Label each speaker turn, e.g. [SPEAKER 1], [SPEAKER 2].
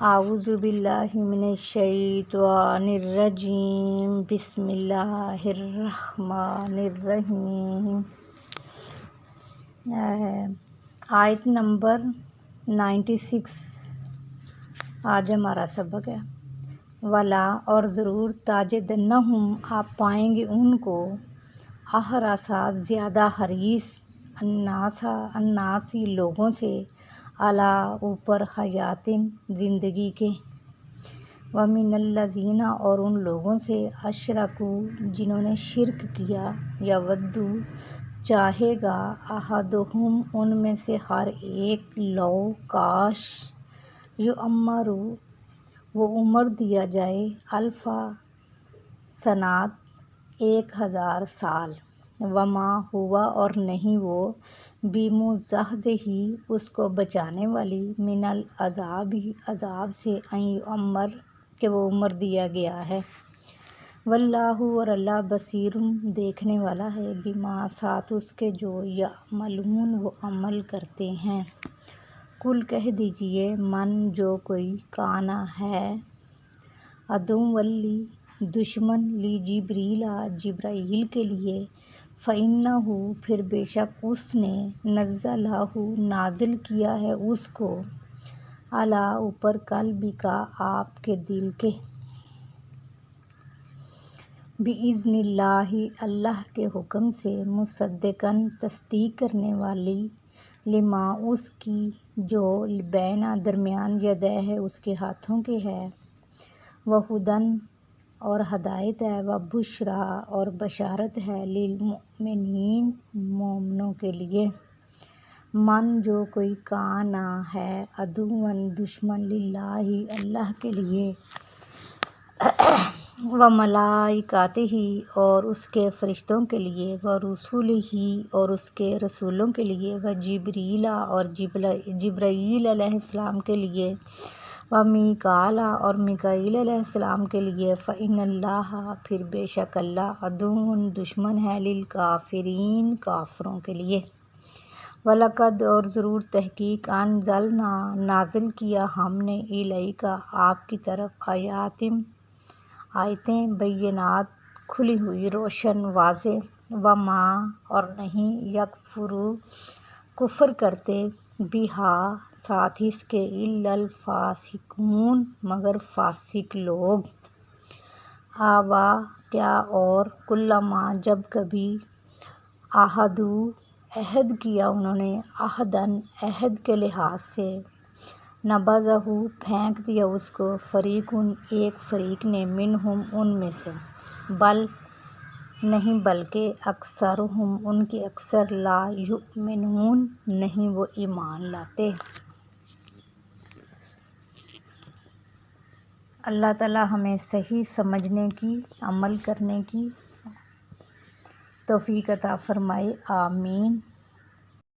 [SPEAKER 1] اعوذ باللہ من الشیطان الرجیم بسم اللہ الرحمن الرحیم۔ آیت نمبر 96 آج ہمارا سبق ہے۔ ولا اور ضرور تاجدنہم آپ پائیں گے ان کو احرصا زیادہ حریص الناسی لوگوں سے علی اوپر حیاتن زندگی کے، ومن الذین اور ان لوگوں سے اشرکوا جنہوں نے شرک کیا، یودو چاہے گا احدہم ان میں سے ہر ایک لو کاش یعمر وہ عمر دیا جائے الفا سنات 1000 سال، وما ہوا اور نہیں وہ بمزحزح اس کو بچانے والی من العذاب عذاب سے ان یعمر کہ وہ عمر دیا گیا ہے، واللہ اور اللہ بصیر دیکھنے والا ہے بما ساتھ اس کے جو یعملون وہ عمل کرتے ہیں۔ قل کہہ دیجئے من جو کوئی کانا ہے عدو لی دشمن لی جبرائیل کے لیے، فإنہ پھر بے شک اس نے نزلہ نازل کیا ہے اس کو علی اوپر قلبک آپ کے دل کے، بإذن اللہ اللہ کے حکم سے، مصدقاً تصدیق کرنے والی لما اس کی جو بین درمیان یدیہ اس کے ہاتھوں کے ہے، وہدی اور ہدایت ہے، وبشریٰ اور بشارت ہے، للمؤمنین مومنوں کے لیے۔ من جو کوئی کانا ہے عدواً دشمن للہ اللہ کے لیے، وملائکتہ اور اس کے فرشتوں کے لیے، ورسلہ اور اس کے رسولوں کے لیے، وجبریل اور جبرائیل علیہ السلام کے لیے، ومیکائیل اور میکائیل علیہ السلام کے لیے، فإن اللہ پھر بے شک اللہ عدو دشمن ہے للکافرین کافروں کے لیے۔ وَلَقَدْ اور ضرور تحقیق انزلنا نازل کیا ہم نے الیک آپ کی طرف آیتیں بینات کھلی ہوئی روشن واضح، وما اور نہیں یکفر کفر کرتے بہا ساتھ اس کے الا الفاسقون مگر فاسق لوگ، آوا کیا اور کلما جب کبھی عاہدوا عہد کیا انہوں نے عہداً عہد کے لحاظ سے، نبذہ پھینک دیا اس کو فریقٌ ایک فریق نے منہم ان میں سے، بل نہیں بلکہ اکثرہم ان کے اکثر لا یؤمنون نہیں وہ ایمان لاتے۔ اللہ تعالی ہمیں صحیح سمجھنے کی عمل کرنے کی توفیق عطا فرمائے، آمین۔